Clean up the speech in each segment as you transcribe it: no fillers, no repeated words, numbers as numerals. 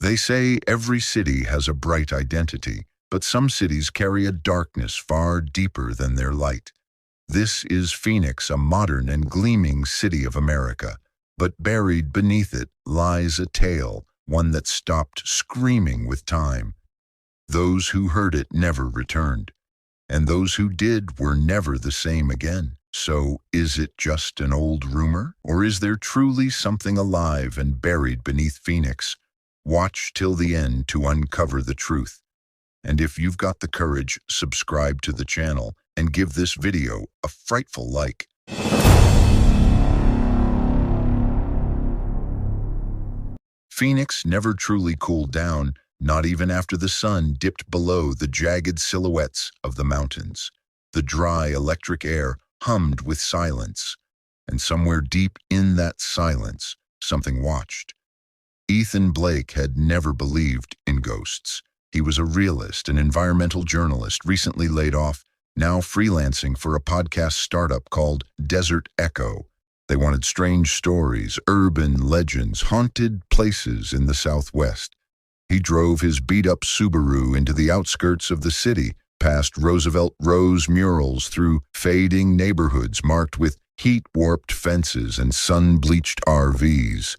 They say every city has a bright identity, but some cities carry a darkness far deeper than their light. This is Phoenix, a modern and gleaming city of America, but buried beneath it lies a tale, one that stopped screaming with time. Those who heard it never returned, and those who did were never the same again. So, is it just an old rumor, or is there truly something alive and buried beneath Phoenix? Watch till the end to uncover the truth. And if you've got the courage, subscribe to the channel and give this video a frightful like. Phoenix never truly cooled down, not even after the sun dipped below the jagged silhouettes of the mountains. The dry, electric air hummed with silence, and somewhere deep in that silence, something watched. Ethan Blake had never believed in ghosts. He was a realist, an environmental journalist, recently laid off, now freelancing for a podcast startup called Desert Echo. They wanted strange stories, urban legends, haunted places in the Southwest. He drove his beat-up Subaru into the outskirts of the city, past Roosevelt Rose murals, through fading neighborhoods marked with heat-warped fences and sun-bleached RVs.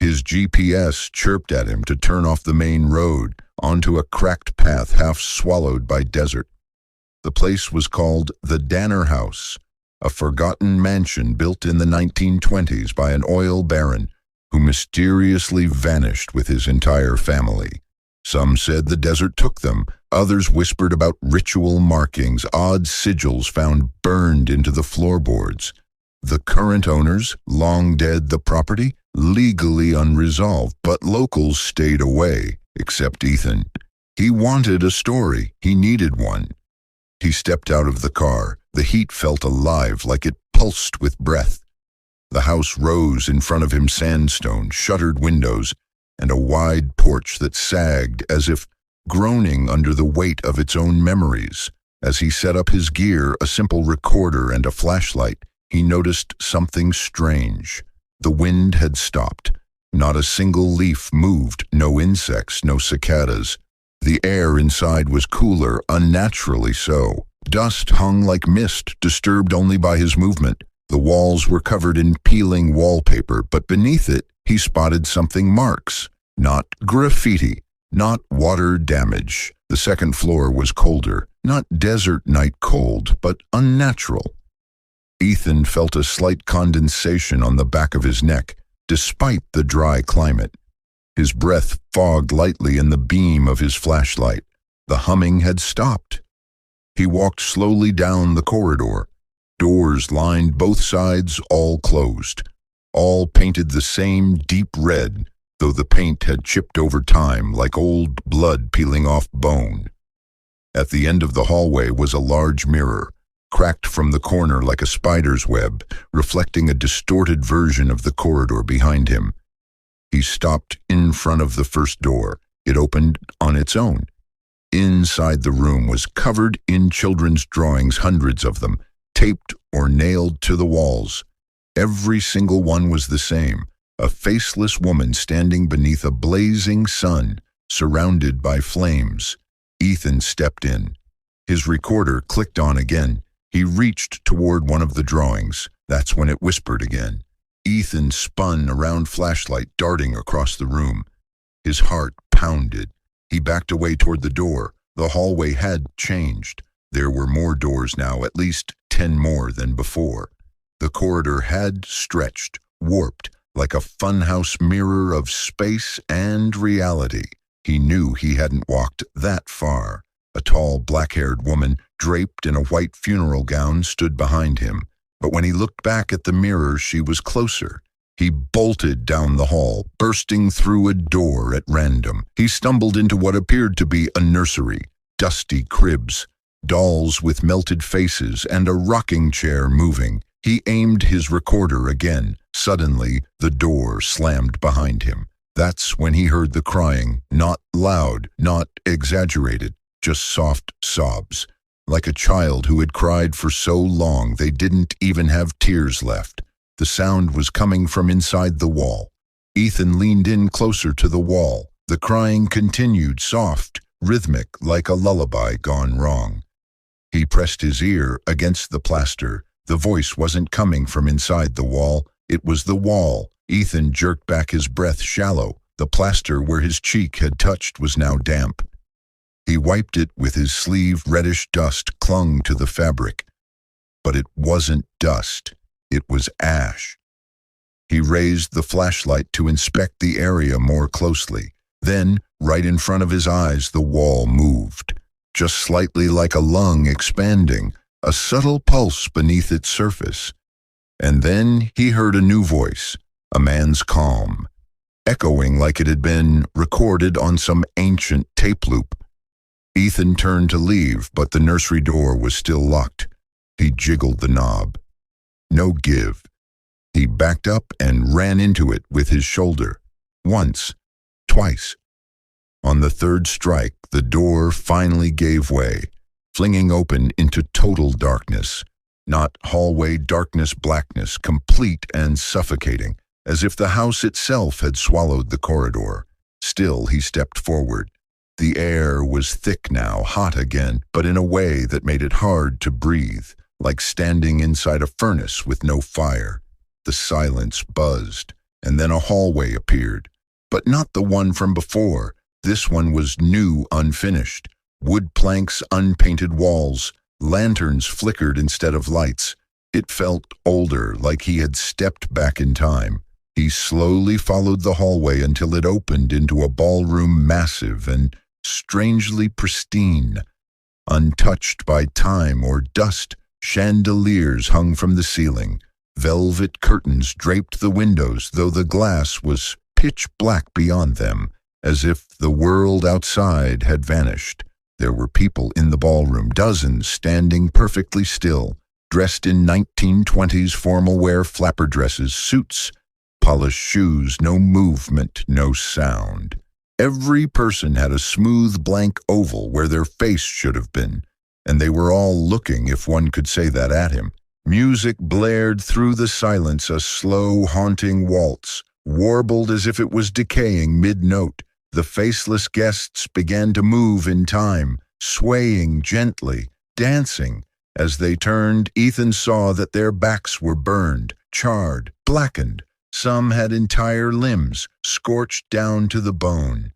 His GPS chirped at him to turn off the main road onto a cracked path half swallowed by desert. The place was called the Danner House, a forgotten mansion built in the 1920s by an oil baron who mysteriously vanished with his entire family. Some said the desert took them, others whispered about ritual markings, odd sigils found burned into the floorboards. The current owners, long dead, the property legally unresolved, but locals stayed away, except Ethan. He wanted a story, he needed one. He stepped out of the car. The heat felt alive, like it pulsed with breath. The house rose in front of him, sandstone, shuttered windows, and a wide porch that sagged as if groaning under the weight of its own memories. As he set up his gear, a simple recorder and a flashlight, he noticed something strange. The wind had stopped. Not a single leaf moved, no insects, no cicadas. The air inside was cooler, unnaturally so. Dust hung like mist, disturbed only by his movement. The walls were covered in peeling wallpaper, but beneath it, he spotted something marks. Not graffiti, not water damage. The second floor was colder, not desert night cold, but unnatural. Ethan felt a slight condensation on the back of his neck, despite the dry climate. His breath fogged lightly in the beam of his flashlight. The humming had stopped. He walked slowly down the corridor. Doors lined both sides, all closed. All painted the same deep red, though the paint had chipped over time like old blood peeling off bone. At the end of the hallway was a large mirror, cracked from the corner like a spider's web, reflecting a distorted version of the corridor behind him. He stopped in front of the first door. It opened on its own. Inside the room was covered in children's drawings, hundreds of them, taped or nailed to the walls. Every single one was the same, a faceless woman standing beneath a blazing sun, surrounded by flames. Ethan stepped in. His recorder clicked on again. He reached toward one of the drawings. That's when it whispered again. Ethan spun around, flashlight darting across the room. His heart pounded. He backed away toward the door. The hallway had changed. There were more doors now, at least 10 more than before. The corridor had stretched, warped, like a funhouse mirror of space and reality. He knew he hadn't walked that far. A tall, black-haired woman, draped in a white funeral gown, stood behind him. But when he looked back at the mirror, she was closer. He bolted down the hall, bursting through a door at random. He stumbled into what appeared to be a nursery. Dusty cribs, dolls with melted faces, and a rocking chair moving. He aimed his recorder again. Suddenly, the door slammed behind him. That's when he heard the crying, not loud, not exaggerated, just soft sobs, like a child who had cried for so long they didn't even have tears left. The sound was coming from inside the wall. Ethan leaned in closer to the wall. The crying continued, soft, rhythmic, like a lullaby gone wrong. He pressed his ear against the plaster. The voice wasn't coming from inside the wall. It was the wall. Ethan jerked back, his breath shallow. The plaster where his cheek had touched was now damp. He wiped it with his sleeve. Reddish dust clung to the fabric. But it wasn't dust. It was ash. He raised the flashlight to inspect the area more closely. Then, right in front of his eyes, the wall moved. Just slightly, like a lung expanding, a subtle pulse beneath its surface. And then he heard a new voice, a man's calm, echoing like it had been recorded on some ancient tape loop. Ethan turned to leave, but the nursery door was still locked. He jiggled the knob. No give. He backed up and ran into it with his shoulder. Once, twice. On the third strike, the door finally gave way, flinging open into total darkness. Not hallway darkness, blackness, complete and suffocating, as if the house itself had swallowed the corridor. Still, he stepped forward. The air was thick now, hot again, but in a way that made it hard to breathe, like standing inside a furnace with no fire. The silence buzzed, and then a hallway appeared, but not the one from before. This one was new, unfinished. Wood planks, unpainted walls, lanterns flickered instead of lights. It felt older, like he had stepped back in time. He slowly followed the hallway until it opened into a ballroom, massive and strangely pristine, untouched by time or dust. Chandeliers hung from the ceiling. Velvet curtains draped the windows, though the glass was pitch black beyond them, as if the world outside had vanished. There were people in the ballroom, dozens, standing perfectly still, dressed in 1920s formal wear, flapper dresses, suits, polished shoes, no movement, no sound. Every person had a smooth blank oval where their face should have been, and they were all looking, if one could say that, at him. Music blared through the silence, a slow, haunting waltz, warbled as if it was decaying mid-note. The faceless guests began to move in time, swaying gently, dancing. As they turned, Ethan saw that their backs were burned, charred, blackened. Some had entire limbs, scorched down to the bone.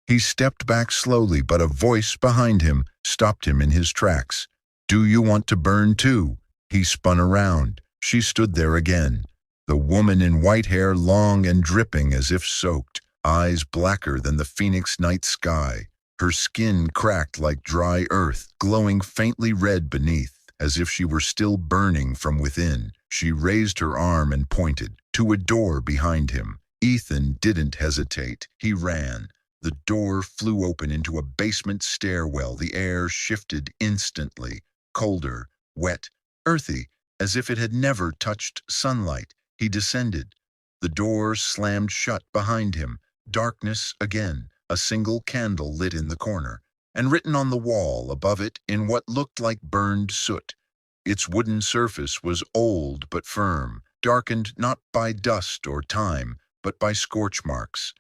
He stepped back slowly, but a voice behind him stopped him in his tracks. "Do you want to burn too?" He spun around. She stood there again. The woman in white hair, long and dripping as if soaked, eyes blacker than the Phoenix night sky. Her skin cracked like dry earth, glowing faintly red beneath, as if she were still burning from within. She raised her arm and pointed to a door behind him. Ethan didn't hesitate. He ran. The door flew open into a basement stairwell. The air shifted instantly, colder, wet, earthy, as if it had never touched sunlight. He descended. The door slammed shut behind him. Darkness again. A single candle lit in the corner, and written on the wall above it in what looked like burned soot. Its wooden surface was old but firm, darkened not by dust or time, but by scorch marks.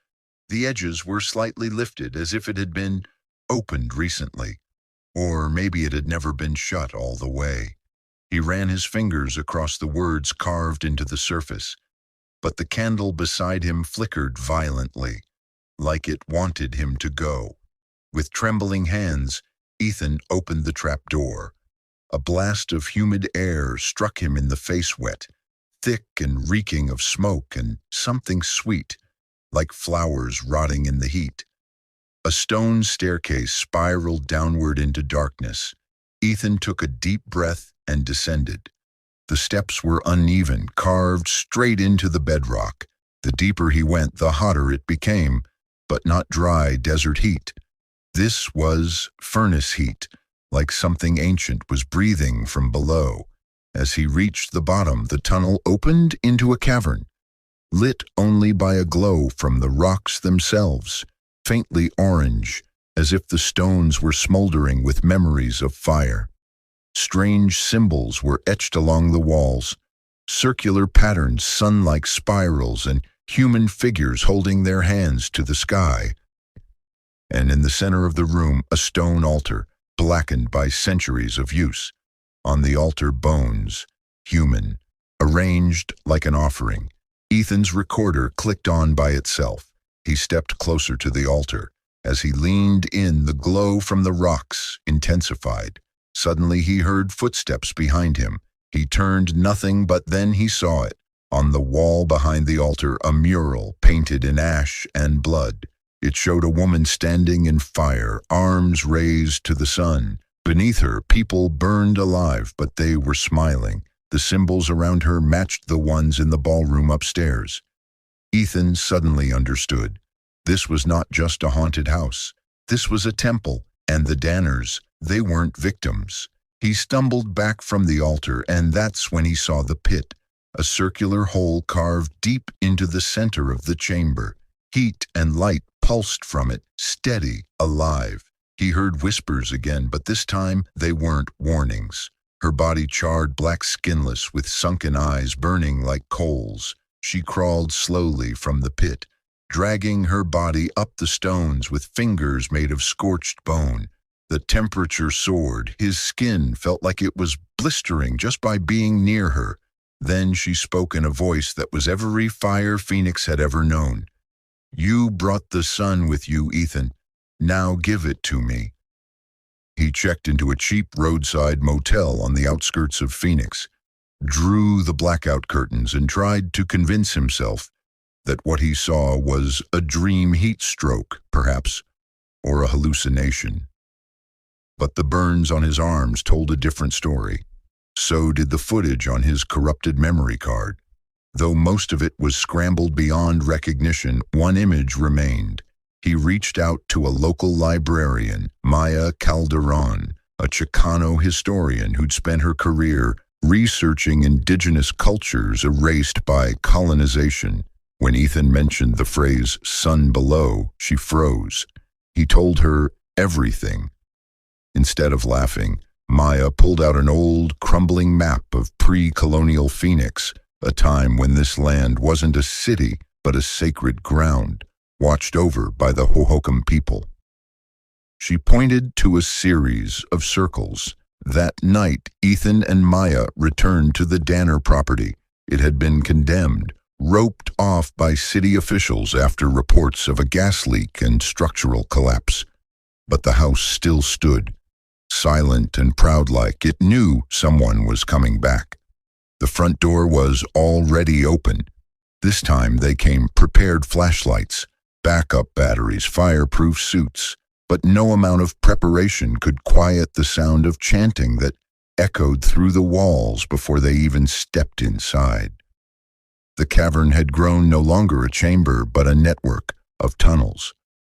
The edges were slightly lifted, as if it had been opened recently, or maybe it had never been shut all the way. He ran his fingers across the words carved into the surface, but the candle beside him flickered violently, like it wanted him to go. With trembling hands, Ethan opened the trap door. A blast of humid air struck him in the face, wet, thick and reeking of smoke and something sweet, like flowers rotting in the heat. A stone staircase spiraled downward into darkness. Ethan took a deep breath and descended. The steps were uneven, carved straight into the bedrock. The deeper he went, the hotter it became, but not dry desert heat. This was furnace heat, like something ancient was breathing from below. As he reached the bottom, the tunnel opened into a cavern, lit only by a glow from the rocks themselves, faintly orange, as if the stones were smoldering with memories of fire. Strange symbols were etched along the walls, circular patterns, sun-like spirals, and human figures holding their hands to the sky. and in the center of the room, a stone altar, blackened by centuries of use. On the altar, bones, human, arranged like an offering. Ethan's recorder clicked on by itself. He stepped closer to the altar. As he leaned in, the glow from the rocks intensified. Suddenly he heard footsteps behind him. He turned, nothing, but then he saw it. On the wall behind the altar, a mural painted in ash and blood. It showed a woman standing in fire, arms raised to the sun. Beneath her, people burned alive, but they were smiling. The symbols around her matched the ones in the ballroom upstairs. Ethan suddenly understood. This was not just a haunted house. This was a temple, and the Danners, they weren't victims. He stumbled back from the altar, and that's when he saw the pit, a circular hole carved deep into the center of the chamber. Heat and light pulsed from it, steady, alive. He heard whispers again, but this time they weren't warnings. Her body charred, black, skinless, with sunken eyes burning like coals. She crawled slowly from the pit, dragging her body up the stones with fingers made of scorched bone. The temperature soared. His skin felt like it was blistering just by being near her. Then she spoke in a voice that was every fire Phoenix had ever known. "You brought the sun with you, Ethan. Now give it to me." He checked into a cheap roadside motel on the outskirts of Phoenix, drew the blackout curtains, and tried to convince himself that what he saw was a dream heat stroke, perhaps, or a hallucination. But the burns on his arms told a different story. So did the footage on his corrupted memory card. Though most of it was scrambled beyond recognition, one image remained. He reached out to a local librarian, Maya Calderon, a Chicano historian who'd spent her career researching indigenous cultures erased by colonization. When Ethan mentioned the phrase "sun below," she froze. He told her everything. Instead of laughing, Maya pulled out an old, crumbling map of pre-colonial Phoenix, a time when this land wasn't a city but a sacred ground, watched over by the Hohokam people. She pointed to a series of circles. That night, Ethan and Maya returned to the Danner property. It had been condemned, roped off by city officials after reports of a gas leak and structural collapse. But the house still stood, silent and proud-like. It knew someone was coming back. The front door was already open. This time they came prepared: flashlights, backup batteries, fireproof suits. But no amount of preparation could quiet the sound of chanting that echoed through the walls before they even stepped inside. The cavern had grown no longer a chamber, but a network of tunnels.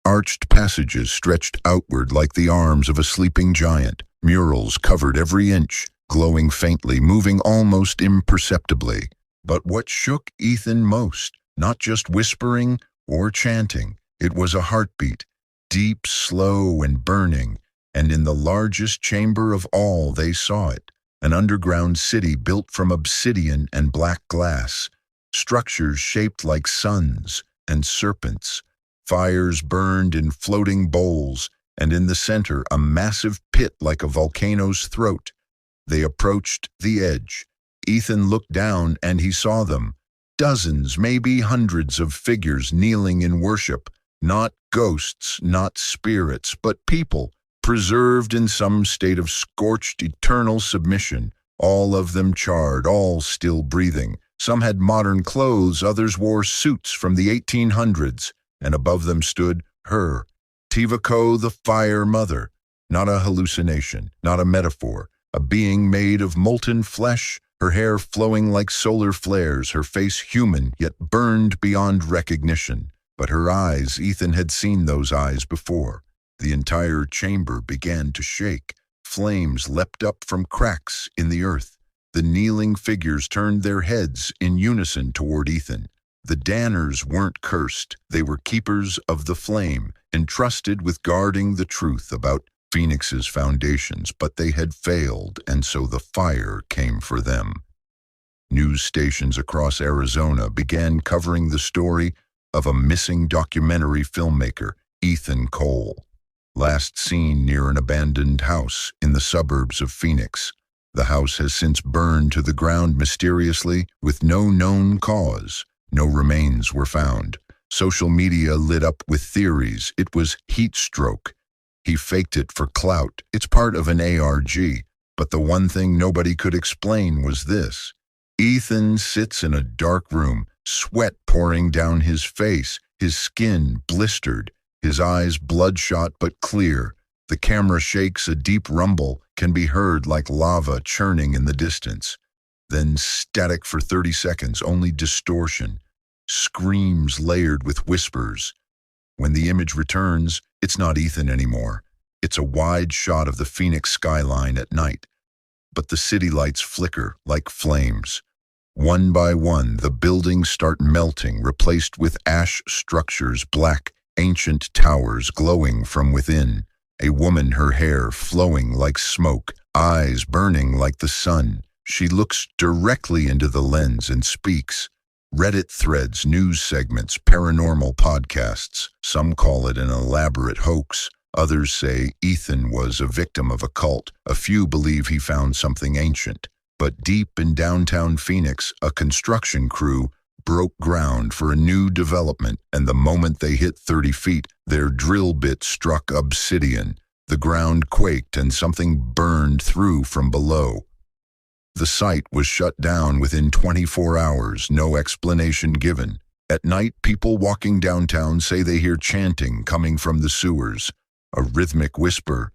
Arched passages stretched outward like the arms of a sleeping giant. Murals covered every inch, glowing faintly, moving almost imperceptibly. But what shook Ethan most, not just whispering or chanting, it was a heartbeat, deep, slow, and burning, and in the largest chamber of all they saw it, an underground city built from obsidian and black glass, structures shaped like suns and serpents. Fires burned in floating bowls, and in the center a massive pit like a volcano's throat. They approached the edge. Ethan looked down and he saw them. Dozens, maybe hundreds of figures kneeling in worship. Not ghosts, not spirits, but people, preserved in some state of scorched, eternal submission. All of them charred, all still breathing. Some had modern clothes, others wore suits from the 1800s. And above them stood her, Tivako, the Fire Mother. Not a hallucination, not a metaphor, a being made of molten flesh, her hair flowing like solar flares, her face human yet burned beyond recognition. But her eyes, Ethan had seen those eyes before. The entire chamber began to shake. Flames leapt up from cracks in the earth. The kneeling figures turned their heads in unison toward Ethan. The Danners weren't cursed. They were keepers of the flame, entrusted with guarding the truth about Phoenix's foundations, but they had failed, and so the fire came for them. News stations across Arizona began covering the story of a missing documentary filmmaker, Ethan Cole. last seen near an abandoned house in the suburbs of Phoenix. The house has since burned to the ground mysteriously with no known cause. No remains were found. Social media lit up with theories. It was heat stroke. He faked it for clout. It's part of an ARG. But the one thing nobody could explain was this. Ethan sits in a dark room, sweat pouring down his face, his skin blistered, his eyes bloodshot but clear. The camera shakes, a deep rumble can be heard like lava churning in the distance. Then static for 30 seconds, only distortion. Screams layered with whispers. When the image returns, it's not Ethan anymore. It's a wide shot of the Phoenix skyline at night. But the city lights flicker like flames. One by one, the buildings start melting, replaced with ash structures, black, ancient towers glowing from within. A woman, her hair flowing like smoke, eyes burning like the sun. She looks directly into the lens and speaks. Reddit threads, news segments, paranormal podcasts. Some call it an elaborate hoax. Others say Ethan was a victim of a cult. A few believe he found something ancient. But deep in downtown Phoenix, a construction crew broke ground for a new development, and the moment they hit 30 feet, their drill bit struck obsidian. The ground quaked and something burned through from below. The site was shut down within 24 hours, no explanation given. At night, people walking downtown say they hear chanting coming from the sewers. A rhythmic whisper,